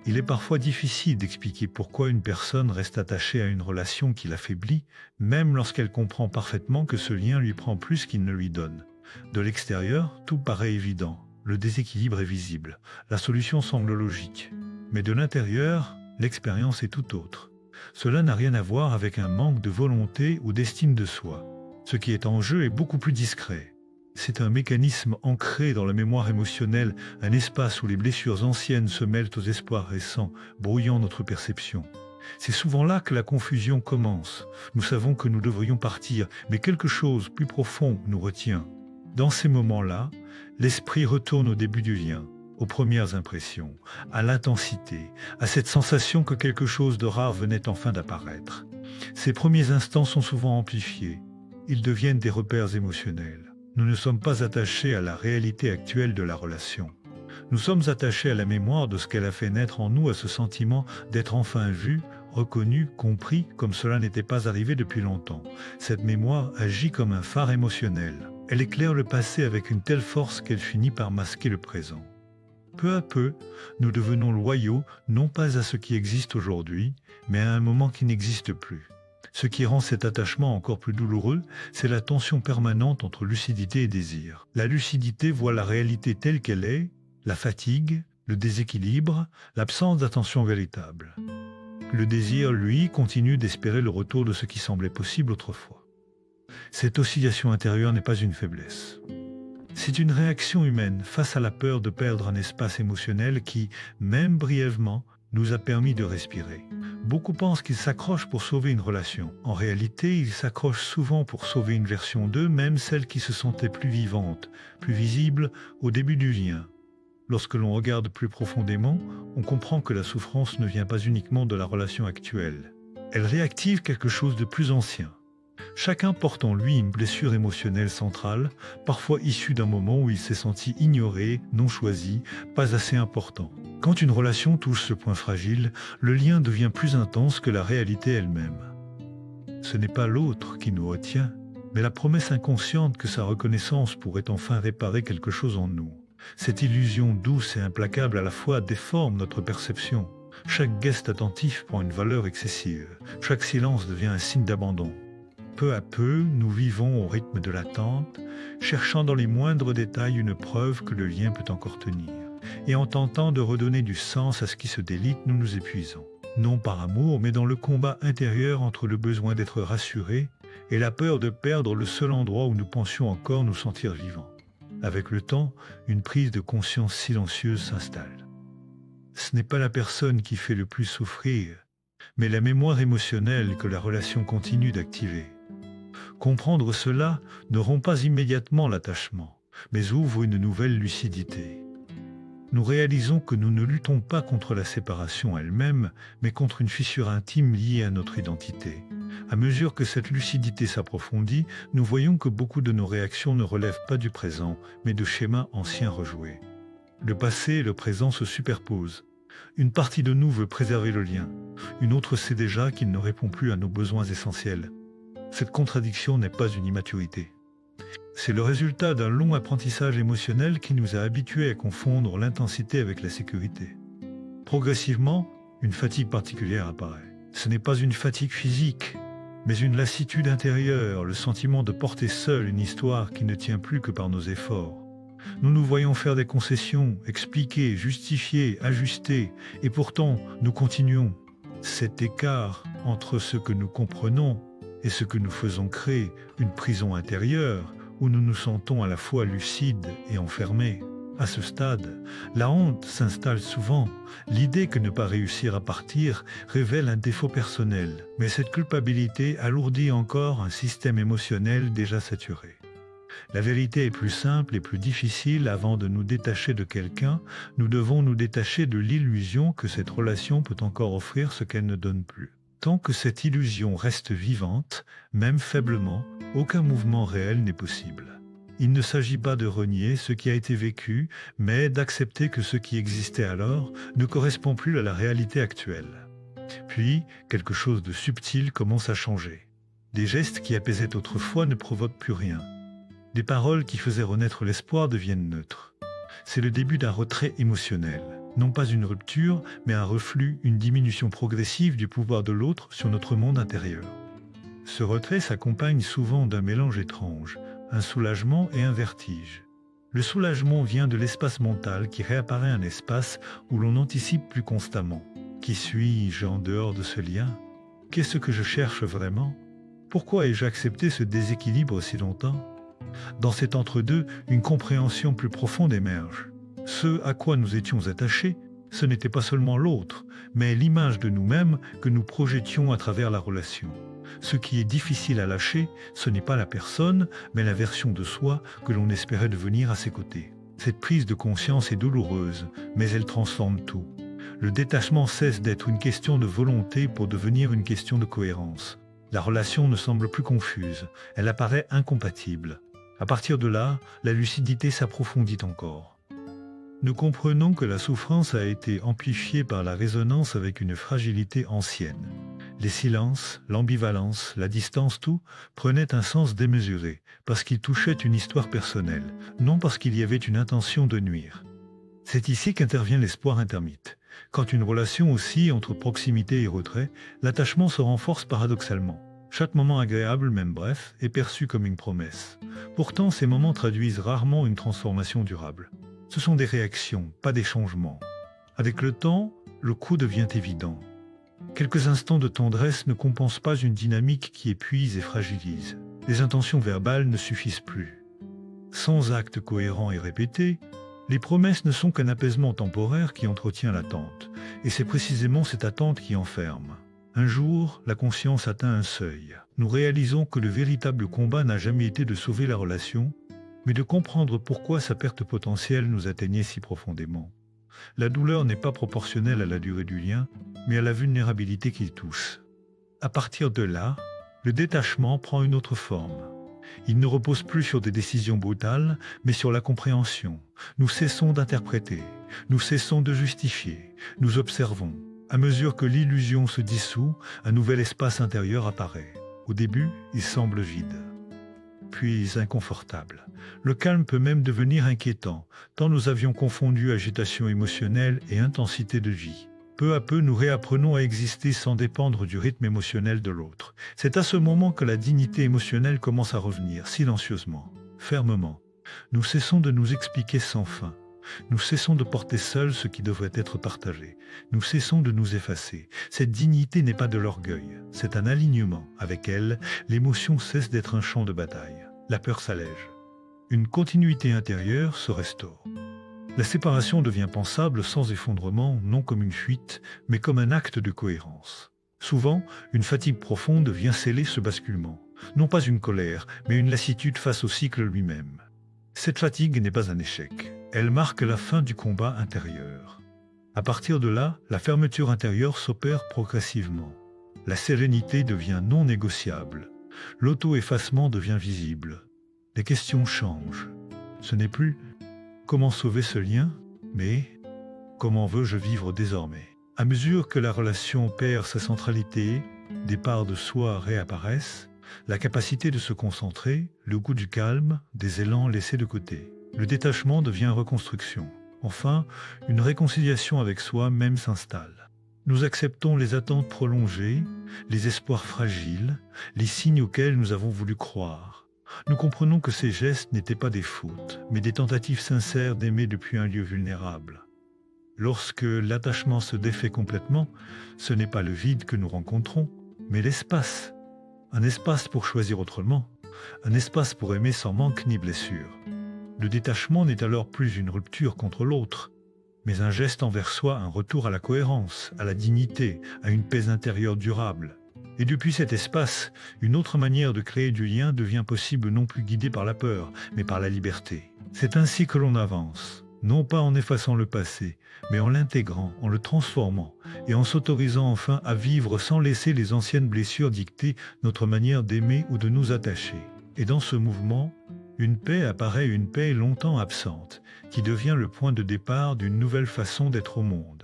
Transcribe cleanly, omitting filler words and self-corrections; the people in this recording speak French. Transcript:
Il est parfois difficile d'expliquer pourquoi une personne reste attachée à une relation qui l'affaiblit, même lorsqu'elle comprend parfaitement que ce lien lui prend plus qu'il ne lui donne. De l'extérieur, tout paraît évident. Le déséquilibre est visible. La solution semble logique. Mais de l'intérieur, l'expérience est tout autre. Cela n'a rien à voir avec un manque de volonté ou d'estime de soi. Ce qui est en jeu est beaucoup plus discret. C'est un mécanisme ancré dans la mémoire émotionnelle, un espace où les blessures anciennes se mêlent aux espoirs récents, brouillant notre perception. C'est souvent là que la confusion commence. Nous savons que nous devrions partir, mais quelque chose plus profond nous retient. Dans ces moments-là, l'esprit retourne au début du lien, aux premières impressions, à l'intensité, à cette sensation que quelque chose de rare venait enfin d'apparaître. Ces premiers instants sont souvent amplifiés. Ils deviennent des repères émotionnels. Nous ne sommes pas attachés à la réalité actuelle de la relation. Nous sommes attachés à la mémoire de ce qu'elle a fait naître en nous, à ce sentiment d'être enfin vu, reconnu, compris, comme cela n'était pas arrivé depuis longtemps. Cette mémoire agit comme un phare émotionnel. Elle éclaire le passé avec une telle force qu'elle finit par masquer le présent. Peu à peu, nous devenons loyaux, non pas à ce qui existe aujourd'hui, mais à un moment qui n'existe plus. Ce qui rend cet attachement encore plus douloureux, c'est la tension permanente entre lucidité et désir. La lucidité voit la réalité telle qu'elle est, la fatigue, le déséquilibre, l'absence d'attention véritable. Le désir, lui, continue d'espérer le retour de ce qui semblait possible autrefois. Cette oscillation intérieure n'est pas une faiblesse. C'est une réaction humaine face à la peur de perdre un espace émotionnel qui, même brièvement, nous a permis de respirer. Beaucoup pensent qu'ils s'accrochent pour sauver une relation. En réalité, ils s'accrochent souvent pour sauver une version d'eux, même celle qui se sentait plus vivante, plus visible au début du lien. Lorsque l'on regarde plus profondément, on comprend que la souffrance ne vient pas uniquement de la relation actuelle. Elle réactive quelque chose de plus ancien. Chacun porte en lui une blessure émotionnelle centrale, parfois issue d'un moment où il s'est senti ignoré, non choisi, pas assez important. Quand une relation touche ce point fragile, le lien devient plus intense que la réalité elle-même. Ce n'est pas l'autre qui nous retient, mais la promesse inconsciente que sa reconnaissance pourrait enfin réparer quelque chose en nous. Cette illusion douce et implacable à la fois déforme notre perception. Chaque geste attentif prend une valeur excessive. Chaque silence devient un signe d'abandon. Peu à peu, nous vivons au rythme de l'attente, cherchant dans les moindres détails une preuve que le lien peut encore tenir. Et en tentant de redonner du sens à ce qui se délite, nous nous épuisons. Non par amour, mais dans le combat intérieur entre le besoin d'être rassuré et la peur de perdre le seul endroit où nous pensions encore nous sentir vivants. Avec le temps, une prise de conscience silencieuse s'installe. Ce n'est pas la personne qui fait le plus souffrir, mais la mémoire émotionnelle que la relation continue d'activer. Comprendre cela ne rompt pas immédiatement l'attachement, mais ouvre une nouvelle lucidité. Nous réalisons que nous ne luttons pas contre la séparation elle-même, mais contre une fissure intime liée à notre identité. À mesure que cette lucidité s'approfondit, nous voyons que beaucoup de nos réactions ne relèvent pas du présent, mais de schémas anciens rejoués. Le passé et le présent se superposent. Une partie de nous veut préserver le lien, une autre sait déjà qu'il ne répond plus à nos besoins essentiels. Cette contradiction n'est pas une immaturité. C'est le résultat d'un long apprentissage émotionnel qui nous a habitués à confondre l'intensité avec la sécurité. Progressivement, une fatigue particulière apparaît. Ce n'est pas une fatigue physique, mais une lassitude intérieure, le sentiment de porter seul une histoire qui ne tient plus que par nos efforts. Nous nous voyons faire des concessions, expliquer, justifier, ajuster, et pourtant nous continuons. Cet écart entre ce que nous comprenons et ce que nous faisons crée une prison intérieure où nous nous sentons à la fois lucides et enfermés. À ce stade, la honte s'installe souvent. L'idée que ne pas réussir à partir révèle un défaut personnel, mais cette culpabilité alourdit encore un système émotionnel déjà saturé. La vérité est plus simple et plus difficile. Avant de nous détacher de quelqu'un, nous devons nous détacher de l'illusion que cette relation peut encore offrir ce qu'elle ne donne plus. Tant que cette illusion reste vivante, même faiblement, aucun mouvement réel n'est possible. Il ne s'agit pas de renier ce qui a été vécu, mais d'accepter que ce qui existait alors ne correspond plus à la réalité actuelle. Puis, quelque chose de subtil commence à changer. Des gestes qui apaisaient autrefois ne provoquent plus rien. Des paroles qui faisaient renaître l'espoir deviennent neutres. C'est le début d'un retrait émotionnel. Non pas une rupture, mais un reflux, une diminution progressive du pouvoir de l'autre sur notre monde intérieur. Ce retrait s'accompagne souvent d'un mélange étrange, un soulagement et un vertige. Le soulagement vient de l'espace mental qui réapparaît un espace où l'on anticipe plus constamment. Qui suis-je en dehors de ce lien? Qu'est-ce que je cherche vraiment? Pourquoi ai-je accepté ce déséquilibre si longtemps? Dans cet entre-deux, une compréhension plus profonde émerge. Ce à quoi nous étions attachés, ce n'était pas seulement l'autre, mais l'image de nous-mêmes que nous projetions à travers la relation. Ce qui est difficile à lâcher, ce n'est pas la personne, mais la version de soi que l'on espérait devenir à ses côtés. Cette prise de conscience est douloureuse, mais elle transforme tout. Le détachement cesse d'être une question de volonté pour devenir une question de cohérence. La relation ne semble plus confuse, elle apparaît incompatible. À partir de là, la lucidité s'approfondit encore. Nous comprenons que la souffrance a été amplifiée par la résonance avec une fragilité ancienne. Les silences, l'ambivalence, la distance, tout prenait un sens démesuré, parce qu'il touchait une histoire personnelle, non parce qu'il y avait une intention de nuire. C'est ici qu'intervient l'espoir intermite. Quand une relation oscille entre proximité et retrait, l'attachement se renforce paradoxalement. Chaque moment agréable, même bref, est perçu comme une promesse. Pourtant, ces moments traduisent rarement une transformation durable. Ce sont des réactions, pas des changements. Avec le temps, le coup devient évident. Quelques instants de tendresse ne compensent pas une dynamique qui épuise et fragilise. Les intentions verbales ne suffisent plus. Sans actes cohérents et répétés, les promesses ne sont qu'un apaisement temporaire qui entretient l'attente. Et c'est précisément cette attente qui enferme. Un jour, la conscience atteint un seuil. Nous réalisons que le véritable combat n'a jamais été de sauver la relation, mais de comprendre pourquoi sa perte potentielle nous atteignait si profondément. La douleur n'est pas proportionnelle à la durée du lien, mais à la vulnérabilité qu'il touche. À partir de là, le détachement prend une autre forme. Il ne repose plus sur des décisions brutales, mais sur la compréhension. Nous cessons d'interpréter, nous cessons de justifier, nous observons. À mesure que l'illusion se dissout, un nouvel espace intérieur apparaît. Au début, il semble vide, puis inconfortable. Le calme peut même devenir inquiétant, tant nous avions confondu agitation émotionnelle et intensité de vie. Peu à peu, nous réapprenons à exister sans dépendre du rythme émotionnel de l'autre. C'est à ce moment que la dignité émotionnelle commence à revenir, silencieusement, fermement. Nous cessons de nous expliquer sans fin. Nous cessons de porter seuls ce qui devrait être partagé. Nous cessons de nous effacer. Cette dignité n'est pas de l'orgueil, c'est un alignement. Avec elle, l'émotion cesse d'être un champ de bataille. La peur s'allège. Une continuité intérieure se restaure. La séparation devient pensable sans effondrement, non comme une fuite, mais comme un acte de cohérence. Souvent, une fatigue profonde vient sceller ce basculement. Non pas une colère, mais une lassitude face au cycle lui-même. Cette fatigue n'est pas un échec. Elle marque la fin du combat intérieur. À partir de là, la fermeture intérieure s'opère progressivement. La sérénité devient non négociable. L'auto-effacement devient visible. Les questions changent. Ce n'est plus « comment sauver ce lien ?» mais « comment veux-je vivre désormais ?» À mesure que la relation perd sa centralité, des parts de soi réapparaissent, la capacité de se concentrer, le goût du calme, des élans laissés de côté. Le détachement devient reconstruction. Enfin, une réconciliation avec soi-même s'installe. Nous acceptons les attentes prolongées, les espoirs fragiles, les signes auxquels nous avons voulu croire. Nous comprenons que ces gestes n'étaient pas des fautes, mais des tentatives sincères d'aimer depuis un lieu vulnérable. Lorsque l'attachement se défait complètement, ce n'est pas le vide que nous rencontrons, mais l'espace. Un espace pour choisir autrement, un espace pour aimer sans manque ni blessure. Le détachement n'est alors plus une rupture contre l'autre, mais un geste envers soi, un retour à la cohérence, à la dignité, à une paix intérieure durable. Et depuis cet espace, une autre manière de créer du lien devient possible non plus guidée par la peur, mais par la liberté. C'est ainsi que l'on avance, non pas en effaçant le passé, mais en l'intégrant, en le transformant, et en s'autorisant enfin à vivre sans laisser les anciennes blessures dicter notre manière d'aimer ou de nous attacher. Et dans ce mouvement, une paix apparaît, une paix longtemps absente, qui devient le point de départ d'une nouvelle façon d'être au monde.